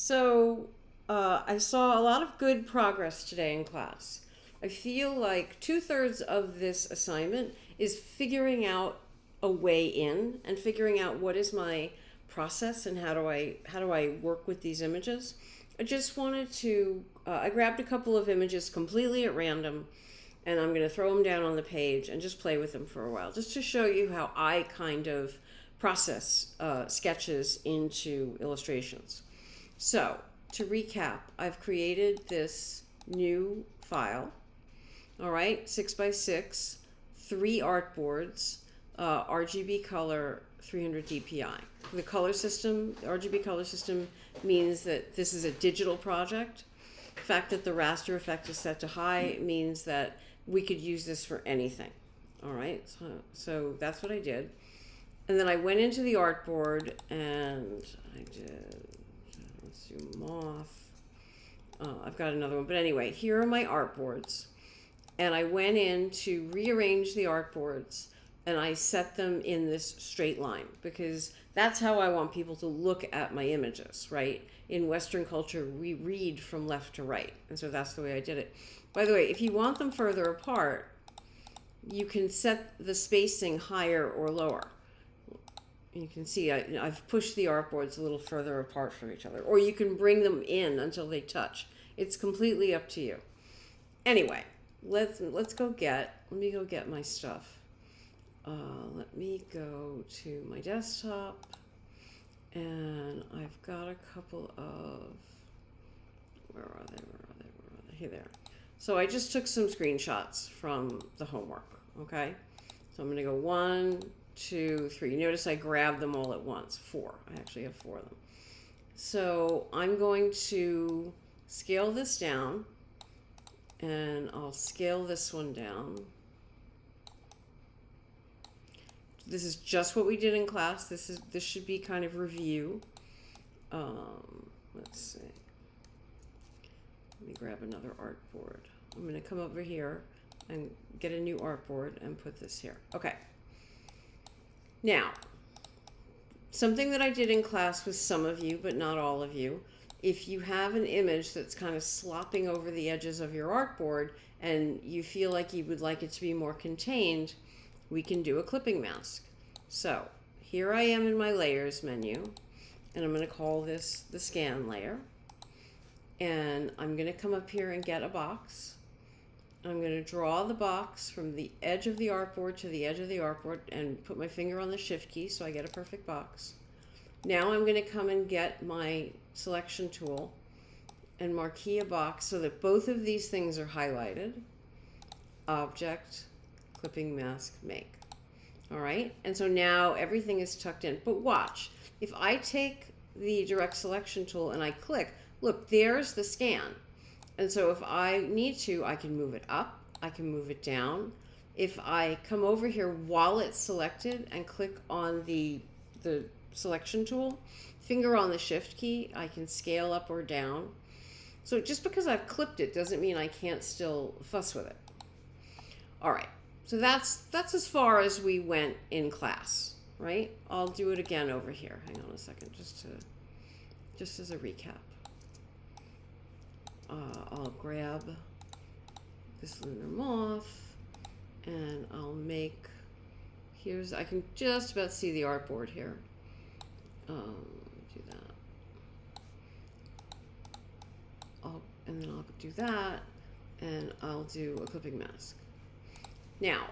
So, I saw a lot of good progress today in class. I feel like two-thirds of this assignment is figuring out a way in and figuring out what is my process and how do I work with these images. I just wanted to I grabbed a couple of images completely at random, and I'm going to throw them down on the page and just play with them for a while, just to show you how I kind of process sketches into illustrations. So, to recap, I've created this new file, all right, 6x6, three artboards, RGB color, 300 DPI. The color system, the RGB color system, means that this is a digital project. The fact that the raster effect is set to high means that we could use this for anything, all right? So that's what I did. And then I went into the artboard and I did, let's zoom off. I've got another one, but anyway, here are my artboards. And I went in to rearrange the artboards and I set them in this straight line because that's how I want people to look at my images, right? In Western culture, we read from left to right. And so that's the way I did it. By the way, if you want them further apart, you can set the spacing higher or lower. You can see I've pushed the artboards a little further apart from each other. Or you can bring them in until they touch. It's completely up to you. Anyway, let me go get my stuff. Let me go to my desktop, and I've got a couple of, where are they? Here they are. So I just took some screenshots from the homework, okay? So I'm gonna go 1, 2, 3. You notice I grabbed them all at once, 4. I actually have 4 of them. So I'm going to scale this down, and I'll scale this one down. This is just what we did in class. This should be kind of review. Let's see. Let me grab another artboard. I'm going to come over here and get a new artboard and put this here. Okay. Now, something that I did in class with some of you, but not all of you, if you have an image that's kind of slopping over the edges of your artboard and you feel like you would like it to be more contained, we can do a clipping mask. So here I am in my layers menu, and I'm going to call this the scan layer. And I'm going to come up here and get a box. I'm going to draw the box from the edge of the artboard to the edge of the artboard and put my finger on the shift key so I get a perfect box. Now I'm going to come and get my selection tool and marquee a box so that both of these things are highlighted. Object, clipping mask, make. All right, and so now everything is tucked in. But watch, if I take the direct selection tool and I click, look, there's the scan. And so if I need to, I can move it up, I can move it down. If I come over here while it's selected and click on the selection tool, finger on the shift key, I can scale up or down. So just because I've clipped it doesn't mean I can't still fuss with it. All right, so that's as far as we went in class, right? I'll do it again over here. Hang on a second, just as a recap. I'll grab this lunar moth and I'll make, I can just about see the artboard here. Do that. And then I'll do that, and I'll do a clipping mask. Now,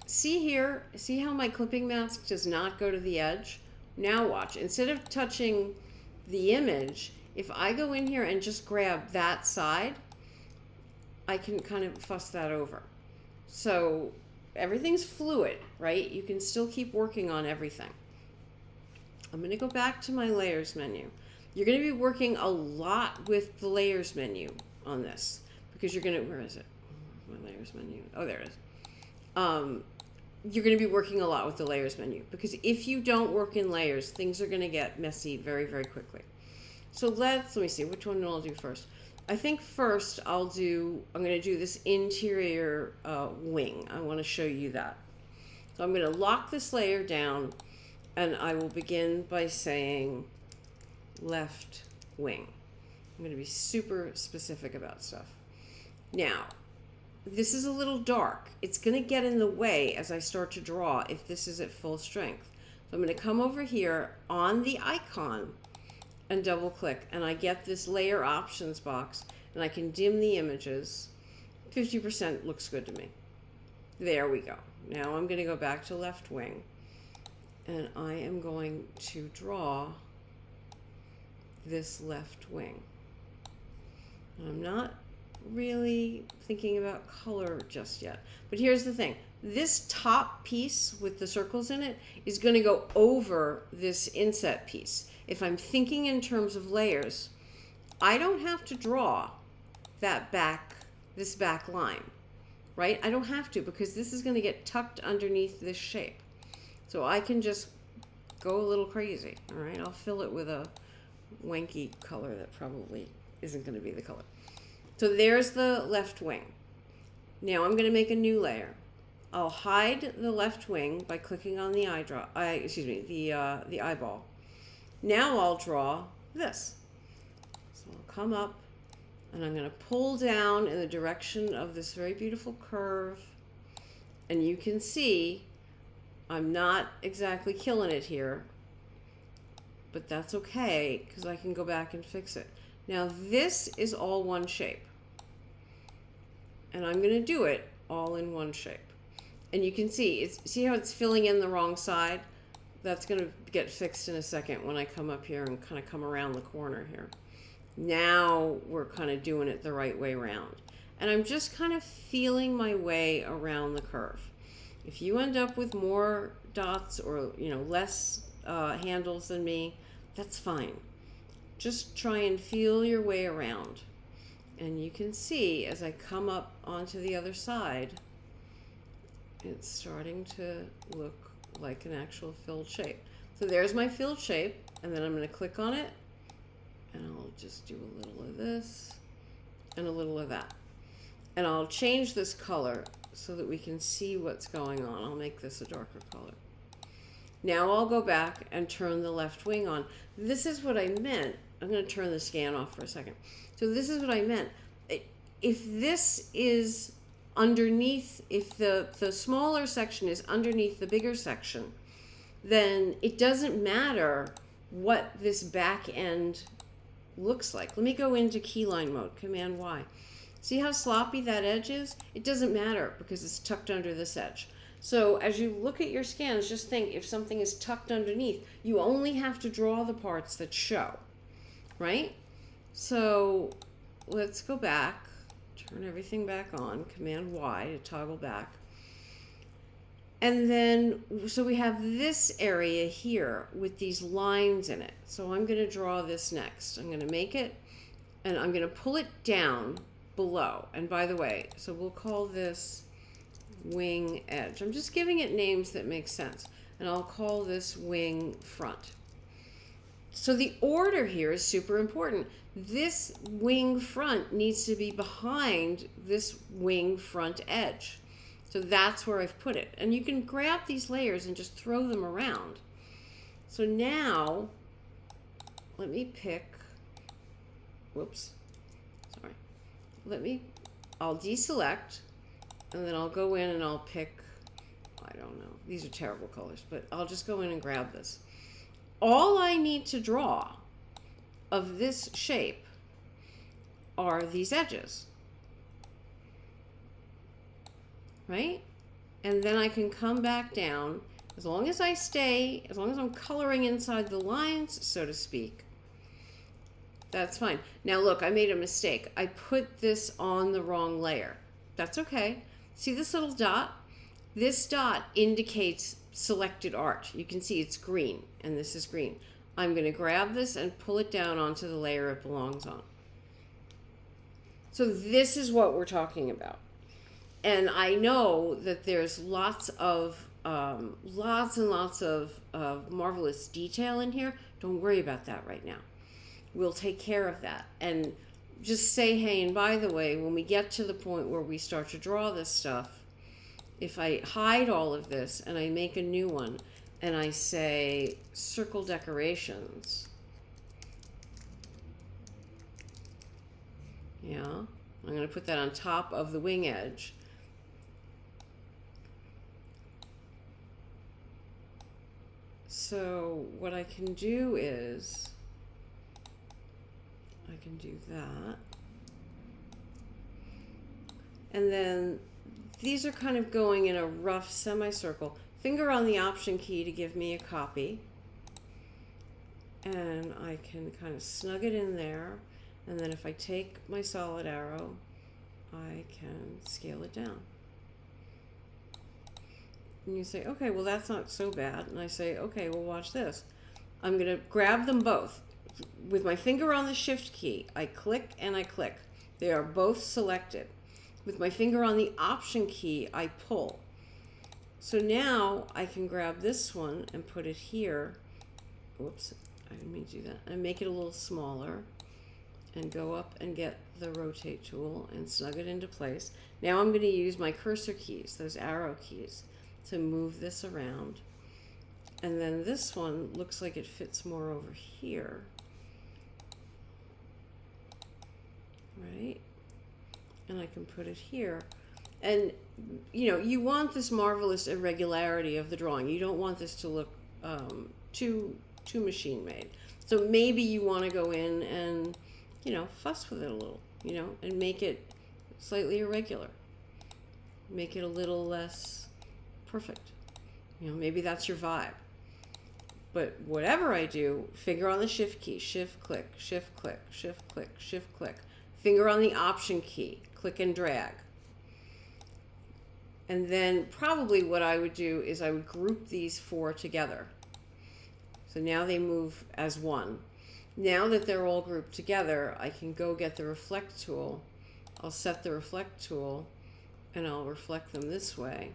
see here, see how my clipping mask does not go to the edge? Now watch, instead of touching the image, if I go in here and just grab that side, I can kind of fuss that over. So everything's fluid, right? You can still keep working on everything. I'm going to go back to my layers menu. You're going to be working a lot with the layers menu on this because you're going to, where is it? My layers menu. Oh, there it is. You're going to be working a lot with the layers menu because if you don't work in layers, things are going to get messy very, very quickly. So let me see, which one I'll do first. I think first I'm going to do this interior wing. I want to show you that. So I'm going to lock this layer down, and I will begin by saying left wing. I'm going to be super specific about stuff. Now, this is a little dark. It's going to get in the way as I start to draw if this is at full strength. So I'm going to come over here on the icon and double click, and I get this layer options box, and I can dim the images. 50% looks good to me. There we go. Now I'm going to go back to left wing, and I am going to draw this left wing. I'm not really thinking about color just yet, but here's the thing. This top piece with the circles in it is going to go over this inset piece. If I'm thinking in terms of layers, I don't have to draw that this back line, right? I don't have to, because this is going to get tucked underneath this shape. So I can just go a little crazy, all right? I'll fill it with a wanky color that probably isn't going to be the color. So there's the left wing. Now I'm going to make a new layer. I'll hide the left wing by clicking on the the eyeball. Now I'll draw this. So I'll come up, and I'm going to pull down in the direction of this very beautiful curve. And you can see I'm not exactly killing it here, but that's okay, because I can go back and fix it. Now this is all one shape, and I'm going to do it all in one shape. And you can see how it's filling in the wrong side? That's going to get fixed in a second when I come up here and kind of come around the corner here. Now we're kind of doing it the right way around. And I'm just kind of feeling my way around the curve. If you end up with more dots or less handles than me, that's fine. Just try and feel your way around. And you can see as I come up onto the other side, it's starting to look like an actual filled shape. So there's my filled shape, and then I'm going to click on it, and I'll just do a little of this and a little of that. And I'll change this color so that we can see what's going on. I'll make this a darker color. Now I'll go back and turn the left wing on. This is what I meant. I'm going to turn the scan off for a second. So this is what I meant. If this is underneath, if the smaller section is underneath the bigger section, then it doesn't matter what this back end looks like. Let me go into keyline mode, Command Y. See how sloppy that edge is? It doesn't matter because it's tucked under this edge. So as you look at your scans, just think if something is tucked underneath, you only have to draw the parts that show, right? So let's go back, turn everything back on, Command Y to toggle back. And then, so we have this area here with these lines in it. So I'm going to draw this next. I'm going to make it, and I'm going to pull it down below. And by the way, so we'll call this wing edge. I'm just giving it names that make sense. And I'll call this wing front. So the order here is super important. This wing front needs to be behind this wing front edge. So that's where I've put it. And you can grab these layers and just throw them around. So now, let me pick, whoops, sorry. I'll deselect, and then I'll go in and I'll pick, I don't know, these are terrible colors, but I'll just go in and grab this. All I need to draw of this shape are these edges, right? And then I can come back down, as long as I'm coloring inside the lines, so to speak, that's fine. Now look, I made a mistake. I put this on the wrong layer. That's okay. See this little dot? This dot indicates selected art. You can see it's green, and this is green. I'm going to grab this and pull it down onto the layer it belongs on. So this is what we're talking about. And I know that there's lots and lots of marvelous detail in here. Don't worry about that right now. We'll take care of that. And just say, hey, and by the way, when we get to the point where we start to draw this stuff, if I hide all of this and I make a new one and I say circle decorations, Yeah, I'm going to put that on top of the wing edge. So what I can do is, I can do that. And then these are kind of going in a rough semicircle. Finger on the Option key to give me a copy. And I can kind of snug it in there. And then if I take my solid arrow, I can scale it down. And you say, okay, well, that's not so bad. And I say, okay, well, watch this. I'm going to grab them both. With my finger on the Shift key, I click and I click. They are both selected. With my finger on the Option key, I pull. So now I can grab this one and put it here. Whoops, I didn't mean to do that. And make it a little smaller. And go up and get the Rotate tool and snug it into place. Now I'm going to use my cursor keys, those arrow keys, to move this around. And then this one looks like it fits more over here. Right? And I can put it here. And, you know, you want this marvelous irregularity of the drawing. You don't want this to look too machine made. So maybe you want to go in and, you know, fuss with it a little, you know, and make it slightly irregular. Make it a little less perfect. You know, maybe that's your vibe. But whatever I do, finger on the Shift key, Shift click, Shift click, Shift click, Shift click. Finger on the Option key, click and drag. And then probably what I would do is I would group these four together. So now they move as one. Now that they're all grouped together, I can go get the Reflect tool. I'll set the Reflect tool and I'll reflect them this way.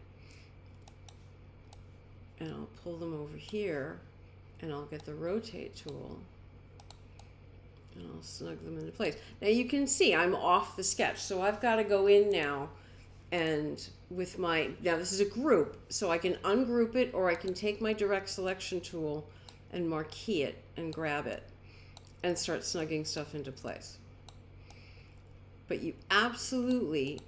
And I'll pull them over here and I'll get the Rotate tool and I'll snug them into place. Now you can see I'm off the sketch, so I've got to go in now and with my, now this is a group, so I can ungroup it or I can take my Direct Selection tool and marquee it and grab it and start snugging stuff into place. But you absolutely,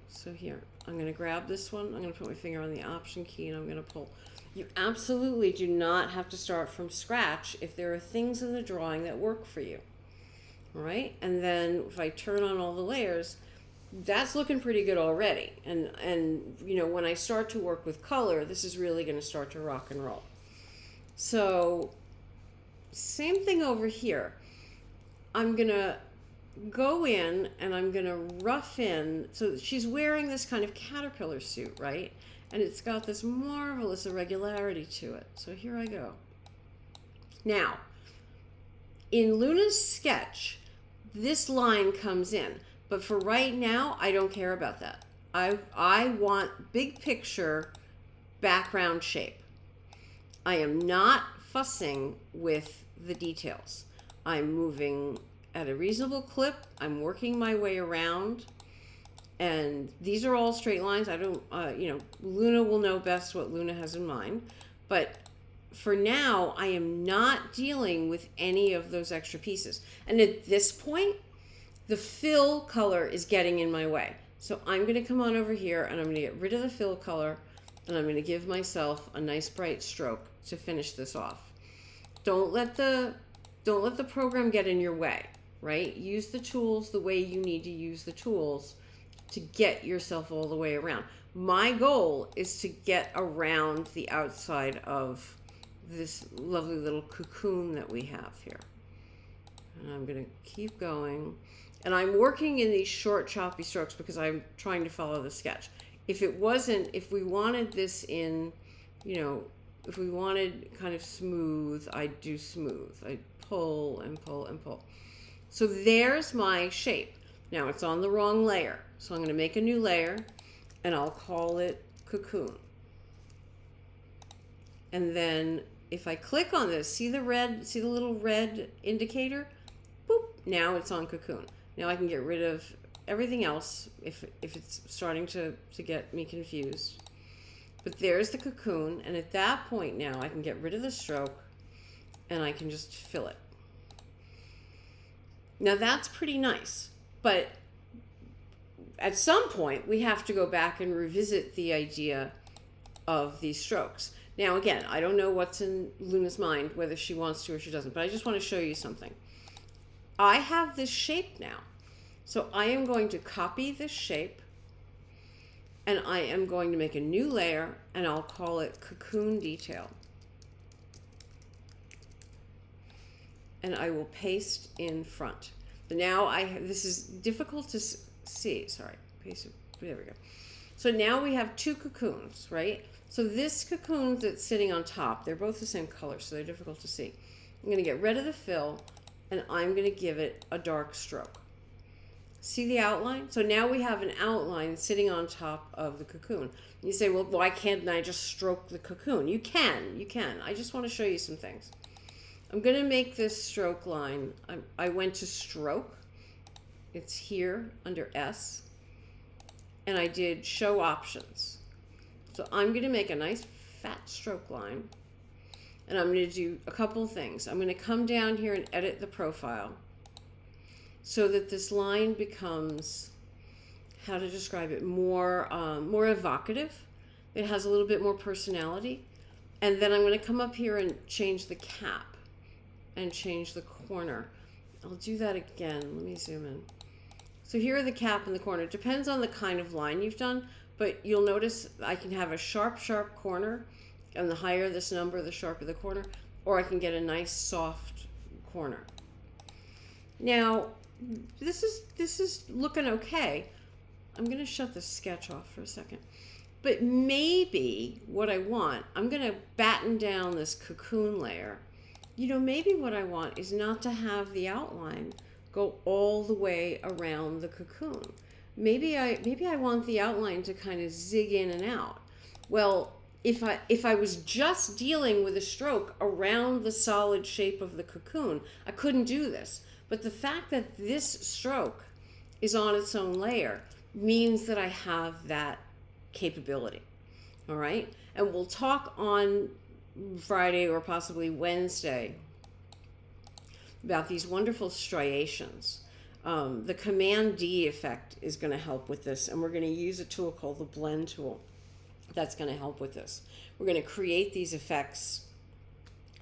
so here, I'm going to grab this one, I'm going to put my finger on the Option key and I'm going to pull. You absolutely do not have to start from scratch if there are things in the drawing that work for you. All right, and then if I turn on all the layers, that's looking pretty good already. And you know, when I start to work with color, this is really going to start to rock and roll. So same thing over here. I'm going to go in and I'm going to rough in. So she's wearing this kind of caterpillar suit, right? And it's got this marvelous irregularity to it. So here I go. Now, in Luna's sketch, this line comes in. But for right now, I don't care about that. I want big picture background shape. I am not fussing with the details. I'm moving at a reasonable clip. I'm working my way around. And these are all straight lines. I don't, you know, Luna will know best what Luna has in mind. But for now, I am not dealing with any of those extra pieces. And at this point, the fill color is getting in my way. So I'm going to come on over here and I'm going to get rid of the fill color and I'm going to give myself a nice bright stroke to finish this off. Don't let the program get in your way, right? Use the tools the way you need to use the tools to get yourself all the way around. My goal is to get around the outside of this lovely little cocoon that we have here. And I'm going to keep going. And I'm working in these short, choppy strokes because I'm trying to follow the sketch. If we wanted this in, you know, if we wanted kind of smooth, I'd do smooth. I'd pull and pull and pull. So there's my shape. Now it's on the wrong layer. So I'm going to make a new layer and I'll call it cocoon. And then if I click on this, see the little red indicator? Boop, now it's on cocoon. Now I can get rid of everything else if it's starting to get me confused. But there's the cocoon, and at that point now I can get rid of the stroke and I can just fill it. Now that's pretty nice, but at some point, we have to go back and revisit the idea of these strokes. Now, again, I don't know what's in Luna's mind, whether she wants to or she doesn't, but I just want to show you something. I have this shape now. So I am going to copy this shape, and I am going to make a new layer, and I'll call it Cocoon Detail. And I will paste in front. So now this is difficult to see, sorry, paste it, there we go. So now we have two cocoons, right? So this cocoon that's sitting on top, they're both the same color, so they're difficult to see. I'm gonna get rid of the fill, and I'm gonna give it a dark stroke. See the outline? So now we have an outline sitting on top of the cocoon. You say, well, why can't I just stroke the cocoon? You can. I just want to show you some things. I'm going to make this stroke line. I went to stroke. It's here under S. And I did show options. So I'm going to make a nice fat stroke line. And I'm going to do a couple of things. I'm going to come down here and edit the profile, so that this line becomes, how to describe it, more evocative. It has a little bit more personality. And then I'm going to come up here and change the cap and change the corner. I'll do that again. Let me zoom in. So here are the cap and the corner. It depends on the kind of line you've done, but you'll notice I can have a sharp corner, and the higher this number, the sharper the corner, or I can get a nice soft corner. Now, this is looking okay. I'm going to shut the sketch off for a second. But maybe what I want, I'm going to batten down this cocoon layer. You know, maybe what I want is not to have the outline go all the way around the cocoon. Maybe I want the outline to kind of zig in and out. Well, if I was just dealing with a stroke around the solid shape of the cocoon, I couldn't do this. But the fact that this stroke is on its own layer means that I have that capability, all right? And we'll talk on Friday or possibly Wednesday about these wonderful striations. The Command D effect is going to help with this, and we're going to use a tool called the Blend tool that's going to help with this. We're going to create these effects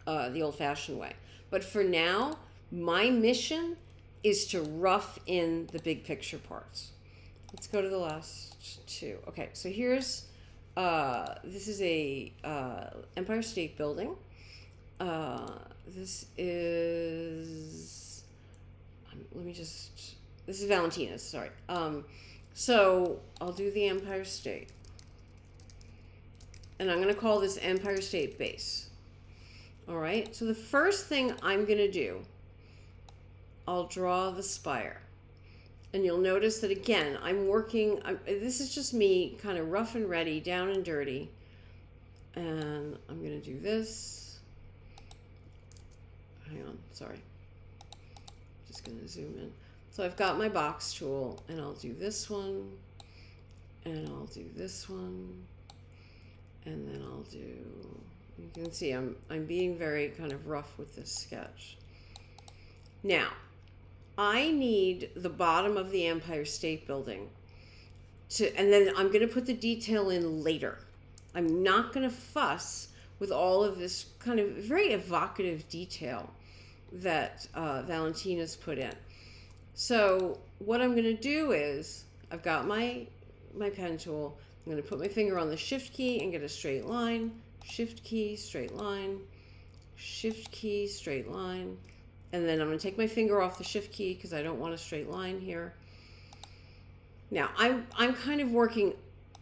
the old-fashioned way. But for now, my mission is to rough in the big picture parts. Let's go to the last two. Okay, so here's, this is a Empire State Building. This is, this is Valentina's, sorry. So I'll do the Empire State. And I'm going to call this Empire State Base. All right, so the first thing I'm going to do, I'll draw the spire. And you'll notice that, again, this is just me kind of rough and ready, down and dirty. And I'm going to do this. Hang on, sorry. Just going to zoom in. So I've got my box tool, and I'll do this one, and I'll do this one, and then I'll do, you can see I'm being very kind of rough with this sketch. Now, I need the bottom of the Empire State Building and then I'm going to put the detail in later. I'm not going to fuss with all of this kind of very evocative detail that Valentina's put in. So what I'm going to do is, I've got my pen tool. I'm going to put my finger on the Shift key and get a straight line. Shift key, straight line. Shift key, straight line. And then I'm going to take my finger off the Shift key because I don't want a straight line here. Now, I'm kind of working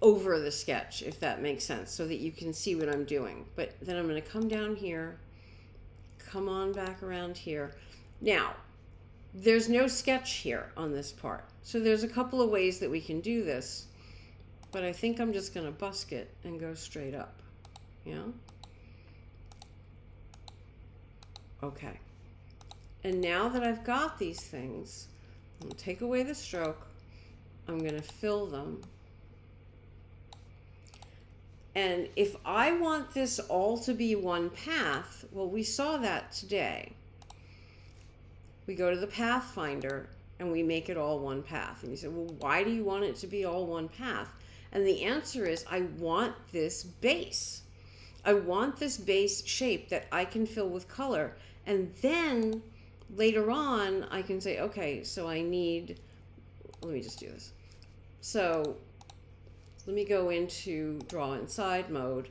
over the sketch, if that makes sense, so that you can see what I'm doing. But then I'm going to come down here, come on back around here. Now, there's no sketch here on this part. So there's a couple of ways that we can do this. But I think I'm just going to busk it and go straight up. Yeah? Okay. And now that I've got these things, I'm going to take away the stroke. I'm going to fill them. And if I want this all to be one path, well, we saw that today. We go to the Pathfinder, and we make it all one path. And you say, well, why do you want it to be all one path? And the answer is, I want this base. I want this base shape that I can fill with color. And then later on, I can say, okay, so I need, let me just do this. So let me go into draw inside mode.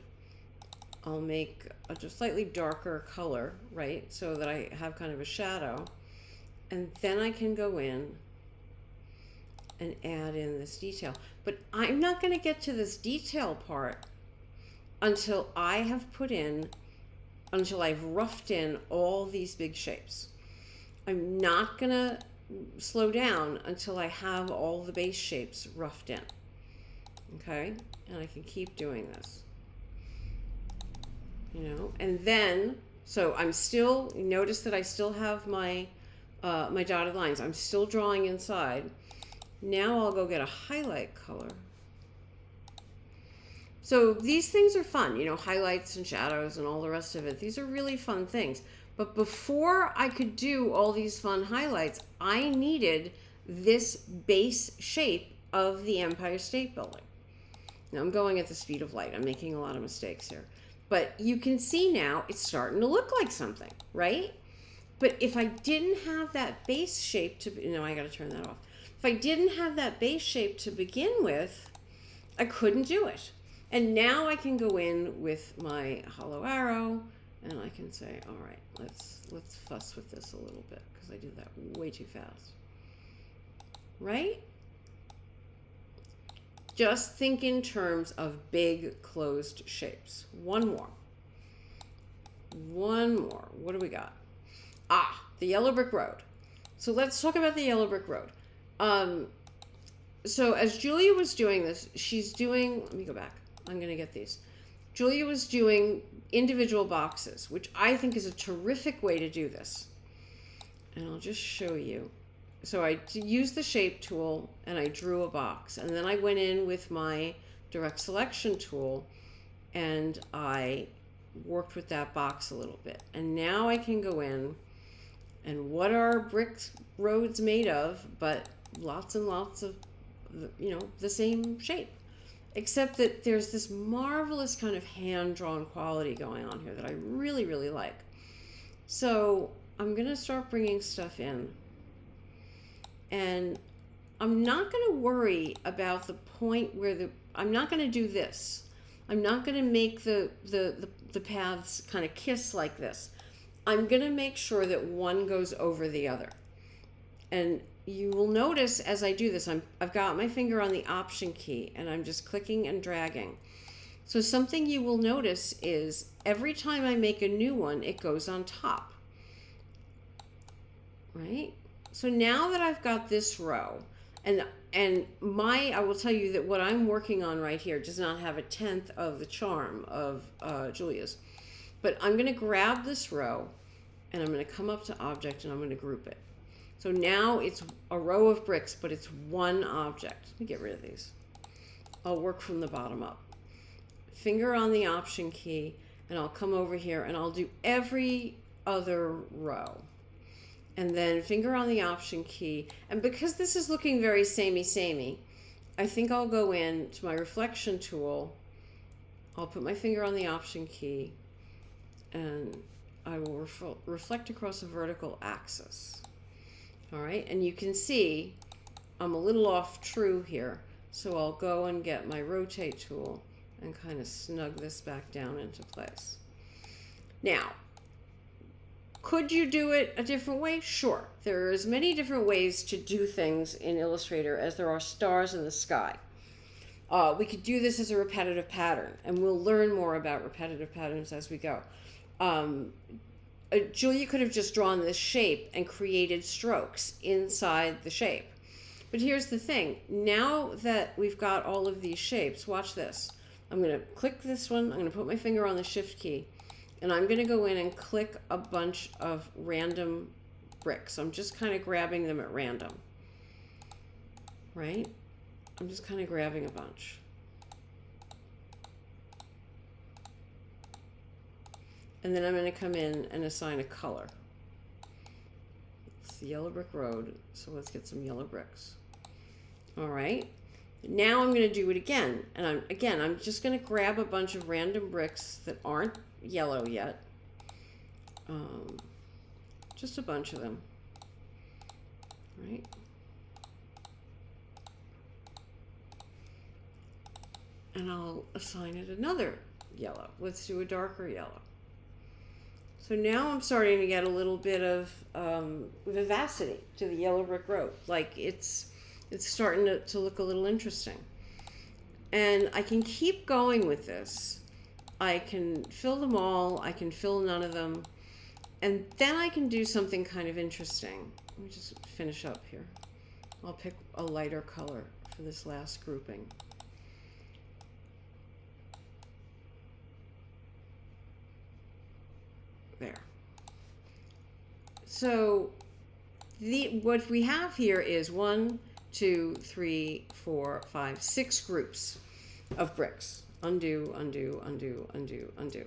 I'll make a just slightly darker color, right? So that I have kind of a shadow. And then I can go in and add in this detail. But I'm not going to get to this detail part until I have put in, until I've roughed in all these big shapes. I'm not going to slow down until I have all the base shapes roughed in. Okay? And I can keep doing this. You know, and then, so I'm still, notice that I still have my my dotted lines. I'm still drawing inside. Now I'll go get a highlight color. So these things are fun, you know, highlights and shadows and all the rest of it. These are really fun things. But before I could do all these fun highlights, I needed this base shape of the Empire State Building. Now I'm going at the speed of light. I'm making a lot of mistakes here. But you can see now it's starting to look like something, right? But if I didn't have that base shape to, no, I got to turn that off. If I didn't have that base shape to begin with, I couldn't do it. And now I can go in with my hollow arrow and I can say, all right, let's fuss with this a little bit because I did that way too fast. Right? Just think in terms of big closed shapes. One more. What do we got? Ah, the yellow brick road. So let's talk about the yellow brick road. So as Julia was doing this, she's doing, let me go back. I'm going to get these. Julia was doing individual boxes, which I think is a terrific way to do this. And I'll just show you. So I used the shape tool and I drew a box. And then I went in with my direct selection tool and I worked with that box a little bit. And now I can go in, and what are brick roads made of but lots and lots of, you know, the same shape. Except that there's this marvelous kind of hand-drawn quality going on here that I really, really like. So I'm going to start bringing stuff in. And I'm not going to worry about the point where I'm not going to do this. I'm not going to make the paths kind of kiss like this. I'm going to make sure that one goes over the other. And you will notice as I do this, I've got my finger on the Option key and I'm just clicking and dragging. So something you will notice is every time I make a new one, it goes on top. Right? So now that I've got this row, and I will tell you that what I'm working on right here does not have a tenth of the charm of Julia's. But I'm going to grab this row and I'm going to come up to Object and I'm going to group it. So now it's a row of bricks, but it's one object. Let me get rid of these. I'll work from the bottom up. Finger on the Option key, and I'll come over here and I'll do every other row. And then finger on the Option key. And because this is looking very samey, I think I'll go in to my reflection tool. I'll put my finger on the Option key and I will reflect across a vertical axis. All right, and you can see I'm a little off true here. So I'll go and get my rotate tool and kind of snug this back down into place. Now, could you do it a different way? Sure. There are as many different ways to do things in Illustrator as there are stars in the sky. We could do this as a repetitive pattern, and we'll learn more about repetitive patterns as we go. Julia could have just drawn this shape and created strokes inside the shape. But here's the thing. Now that we've got all of these shapes, watch this. I'm going to click this one. I'm going to put my finger on the Shift key. And I'm going to go in and click a bunch of random bricks. I'm just kind of grabbing them at random. Right? I'm just kind of grabbing a bunch. And then I'm going to come in and assign a color. Let's That's the yellow brick road. So let's get some yellow bricks. All right. Now I'm going to do it again. And I'm just going to grab a bunch of random bricks that aren't yellow yet. Just a bunch of them. Right. And I'll assign it another yellow. Let's do a darker yellow. So now I'm starting to get a little bit of vivacity to the yellow brick road. Like it's starting to look a little interesting. And I can keep going with this. I can fill them all. I can fill none of them. And then I can do something kind of interesting. Let me just finish up here. I'll pick a lighter color for this last grouping. There. So what we have here is 1, 2, 3, 4, 5, 6 groups of bricks. Undo, undo, undo, undo, undo.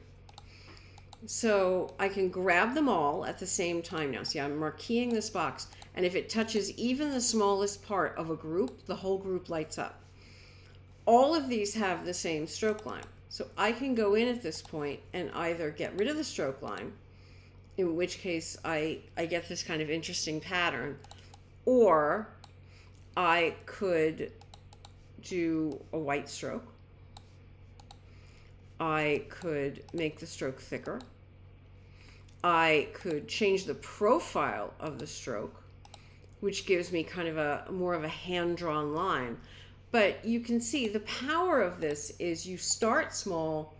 So I can grab them all at the same time now. See, I'm marqueing this box, and if it touches even the smallest part of a group, the whole group lights up. All of these have the same stroke line. So I can go in at this point and either get rid of the stroke line, in which case I get this kind of interesting pattern, or I could do a white stroke. I could make the stroke thicker. I could change the profile of the stroke, which gives me kind of more of a hand-drawn line. But you can see the power of this is you start small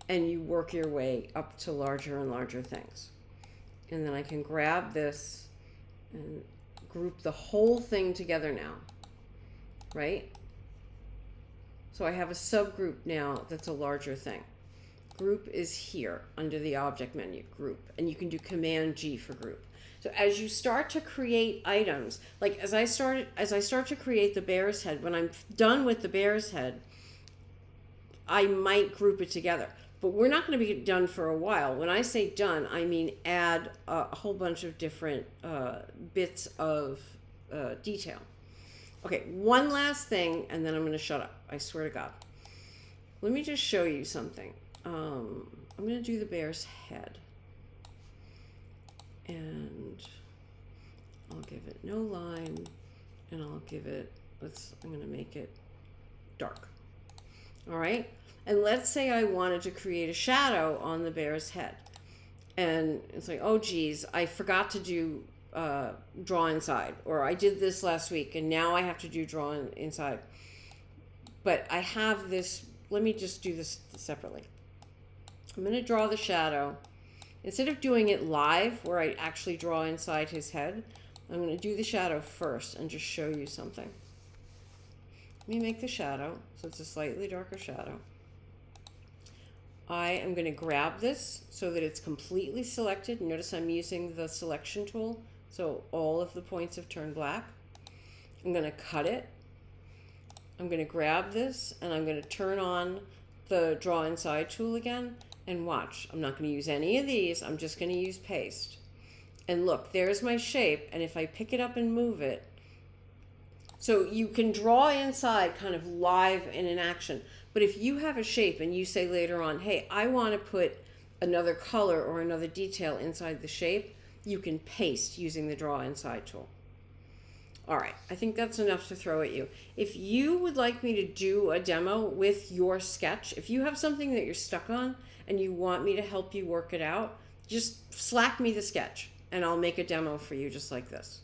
and you work your way up to larger and larger things. And then I can grab this and group the whole thing together now, right? So I have a subgroup now that's a larger thing. Group is here under the object menu, group, and you can do Command G for group. So as you start to create items, like as I start to create the bear's head, when I'm done with the bear's head, I might group it together. But we're not going to be done for a while. When I say done, I mean add a whole bunch of different bits of detail. Okay, one last thing, and then I'm going to shut up. I swear to God. Let me just show you something. I'm going to do the bear's head. And I'll give it no line, and I'll give it, I'm going to make it dark. All right? And let's say I wanted to create a shadow on the bear's head. And it's like, oh, geez, I forgot to do draw inside. Or I did this last week, and now I have to do draw inside. But I have this, let me just do this separately. I'm going to draw the shadow. Instead of doing it live, where I actually draw inside his head, I'm going to do the shadow first and just show you something. Let me make the shadow, so it's a slightly darker shadow. I am going to grab this so that it's completely selected. Notice I'm using the selection tool, so all of the points have turned black. I'm going to cut it. I'm going to grab this, and I'm going to turn on the Draw Inside tool again, and watch. I'm not going to use any of these. I'm just going to use paste. And look, there's my shape, and if I pick it up and move it, so you can draw inside kind of live and in action. But if you have a shape and you say later on, hey, I want to put another color or another detail inside the shape, you can paste using the Draw Inside tool. All right, I think that's enough to throw at you. If you would like me to do a demo with your sketch, if you have something that you're stuck on and you want me to help you work it out, just Slack me the sketch and I'll make a demo for you just like this.